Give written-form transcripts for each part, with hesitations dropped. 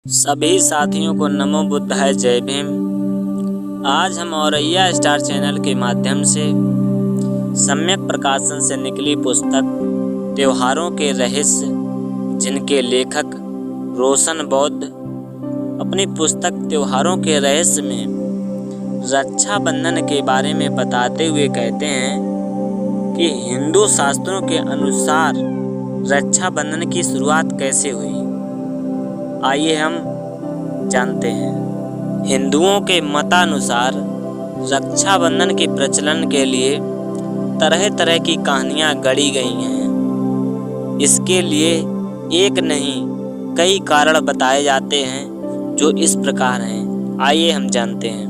सभी साथियों को नमो बुद्धाय जय भीम। आज हम औरैया स्टार चैनल के माध्यम से सम्यक प्रकाशन से निकली पुस्तक त्योहारों के रहस्य, जिनके लेखक रोशन बौद्ध अपनी पुस्तक त्योहारों के रहस्य में रक्षाबंधन के बारे में बताते हुए कहते हैं कि हिंदू शास्त्रों के अनुसार रक्षाबंधन की शुरुआत कैसे हुई। आइए हम जानते हैं। हिंदुओं के मतानुसार रक्षाबंधन के प्रचलन के लिए तरह तरह की कहानियाँ गढ़ी गई हैं। इसके लिए एक नहीं कई कारण बताए जाते हैं, जो इस प्रकार हैं। आइए हम जानते हैं।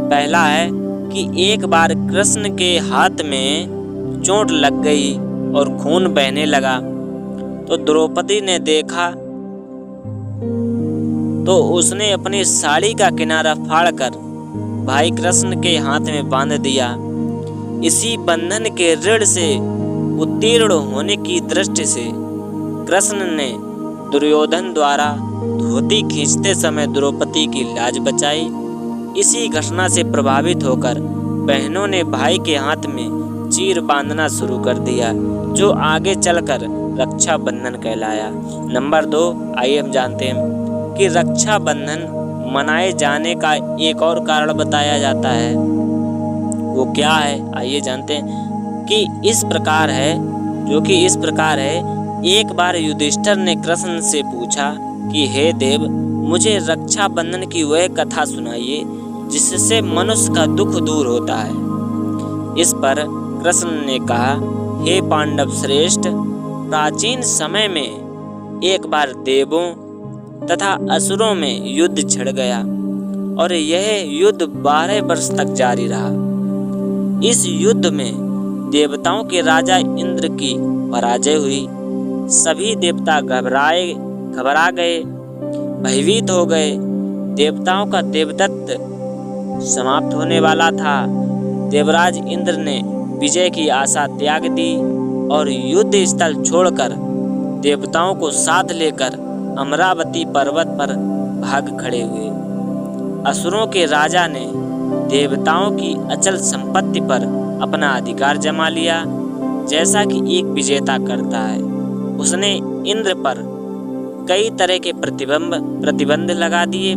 पहला है कि एक बार कृष्ण के हाथ में चोट लग गई और खून बहने लगा, तो द्रौपदी ने देखा तो उसने अपनी साड़ी का किनारा फाड़कर भाई कृष्ण के हाथ में बांध दिया। इसी बंधन के ऋण से उत्तीर्ण होने की दृष्टि से कृष्ण ने दुर्योधन द्वारा धोती खींचते समय द्रौपदी की लाज बचाई। इसी घटना से प्रभावित होकर बहनों ने भाई के हाथ में चीर बांधना शुरू कर दिया, जो आगे चलकर रक्षाबंधन कहलाया। नंबर 2, आइए हम जानते हैं कि रक्षाबंधन मनाए जाने का एक और कारण बताया जाता है। वो क्या है, आइए जानते हैं कि इस प्रकार है। एक बार युधिष्ठिर ने कृष्ण से पूछा कि हे देव, मुझे रक्षाबंधन की वह कथा सुनाइए जिससे मनुष्य का दुख दूर होता है। इस पर कृष्ण ने कहा, हे पांडव श्रेष्ठ, प्राचीन समय में एक बार देवों तथा असुरों में युद्ध छिड़ गया और यह युद्ध 12 वर्ष तक जारी रहा। इस युद्ध में देवताओं के राजा इंद्र की पराजय हुई। सभी देवता घबरा गए, भयभीत हो गए। देवताओं का देवदत्त समाप्त होने वाला था। देवराज इंद्र ने विजय की आशा त्याग दी और युद्ध स्थल छोड़कर देवताओं को साथ लेकर अमरावती पर्वत पर भाग खड़े हुए। असुरों के राजा ने देवताओं की अचल संपत्ति पर अपना अधिकार जमा लिया, जैसा कि एक विजेता करता है। उसने इंद्र पर कई तरह के प्रतिबंध लगा दिए,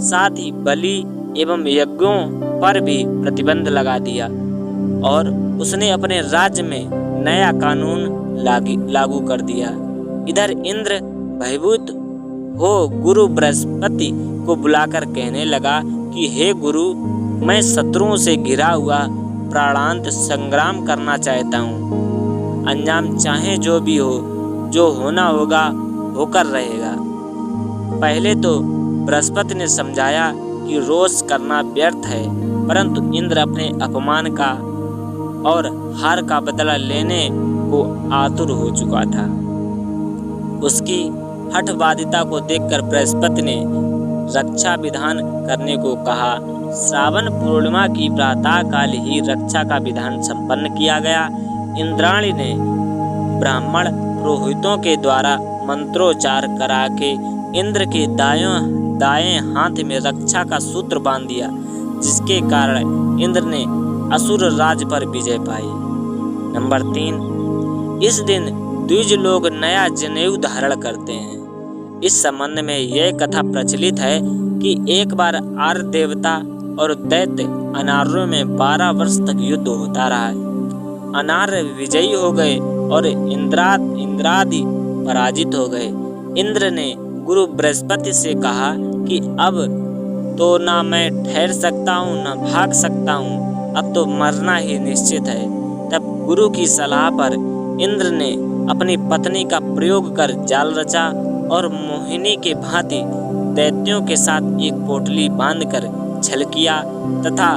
साथ ही बलि एवं यज्ञों पर भी प्रतिबंध लगा दिया और उसने अपने राज्य में नया कानून लागू कर दिया। इधर इंद्र भयभीत हो गुरु बृहस्पति को बुलाकर कहने लगा कि हे गुरु, मैं शत्रुओं से घिरा हुआ प्राणांत संग्राम करना चाहता हूँ। अंजाम चाहे जो भी हो, जो होना होगा होकर रहेगा। पहले तो बृहस्पति ने समझाया कि रोष करना व्यर्थ है, परंतु इंद्र अपने अपमान का और हार का बदला लेने को आतुर हो चुका था। उसकी हठवादिता को देखकर बृहस्पति ने रक्षा विधान करने को कहा। श्रावण पूर्णिमा की प्रातः काल ही रक्षा का विधान संपन्न किया गया। इंद्राणी ने ब्राह्मण पुरोहितों के द्वारा मंत्रोच्चार करा के इंद्र के दाएं हाथ में रक्षा का सूत्र बांध दिया, जिसके कारण इंद्र ने असुर राज पर विजय पाई। नंबर 3, इस दिन द्विज लोग नया जनेऊ धारण करते हैं। इस संबंध में यह कथा प्रचलित है कि एक बार आर्य देवता और दैत्य अनार्यों में 12 वर्ष तक युद्ध होता रहा। अनार्य विजयी हो गए और इंद्रादि पराजित हो गए। इंद्र ने गुरु बृहस्पति से कहा कि अब तो ना मैं ठहर सकता हूँ ना भाग सकता हूँ, अब तो मरना ही निश्चित है। तब गुरु की सलाह पर इंद्र ने अपनी पत्नी का प्रयोग कर जाल रचा और मोहिनी के भांति दैत्यों के साथ एक पोटली बांधकर छल किया तथा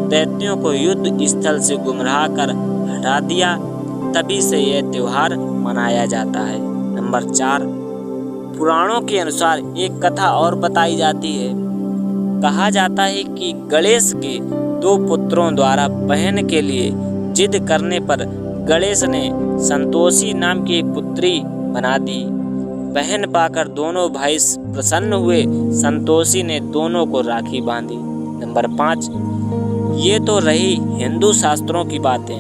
दैत्यों को युद्ध स्थल से गुमराह कर हटा दिया। तभी से यह त्योहार मनाया जाता है। नंबर 4, पुराणों के अनुसार एक कथा और बताई जाती है। कहा जाता है कि गणेश के 2 पुत्रों द्वारा बहन के लिए जिद करने पर गणेश ने संतोषी नाम की एक पुत्री बना दी। बहन पाकर दोनों भाई प्रसन्न हुए। संतोषी ने दोनों को राखी बांधी। नंबर 5, ये तो रही हिंदू शास्त्रों की बातें।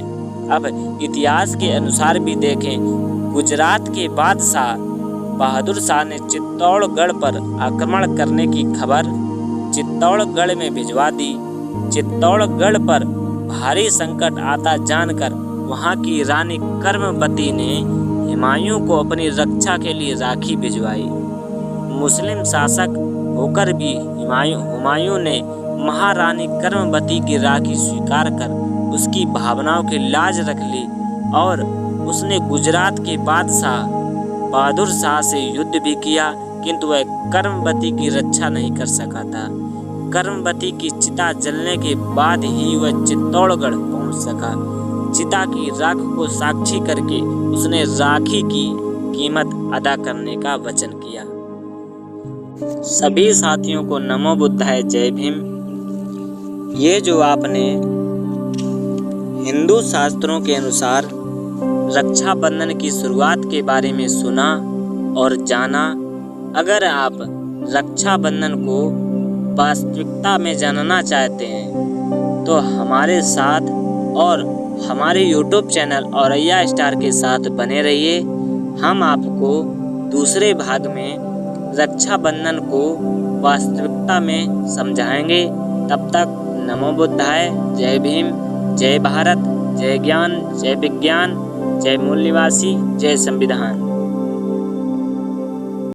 अब इतिहास के अनुसार भी देखें। गुजरात के बादशाह बहादुर शाह ने चित्तौड़गढ़ पर आक्रमण करने की खबर चित्तौड़गढ़ में भिजवा दी। चित्तौड़गढ़ पर भारी संकट आता जानकर वहां की रानी कर्मवती ने हुमायूं को अपनी रक्षा के लिए राखी भिजवाई। मुस्लिम शासक होकर भी हुमायूं ने महारानी कर्मवती की राखी स्वीकार कर उसकी भावनाओं की लाज रख ली और उसने गुजरात के बादशाह बहादुर शाह से युद्ध भी किया, किंतु वह कर्मवती की रक्षा नहीं कर सका था। कर्मवती की चिता जलने के बाद ही वह चित्तौड़गढ़ पहुंच सका। चिता की राख को साक्षी करके उसने राखी की कीमत अदा करने का वचन किया। सभी साथियों को नमो बुद्धाय, जय भीम। ये जो आपने हिंदू शास्त्रों के अनुसार रक्षाबंधन की शुरुआत के बारे में सुना और जाना, अगर आप रक्षाबंधन को वास्तविकता में जानना चाहते हैं तो हमारे साथ और हमारे YouTube चैनल औरैया स्टार के साथ बने रहिए। हम आपको दूसरे भाग में रक्षाबंधन को वास्तविकता में समझाएंगे। तब तक नमो बुद्धाय, जय भीम, जय भारत, जय ज्ञान, जय विज्ञान, जय मूल निवासी, जय संविधान।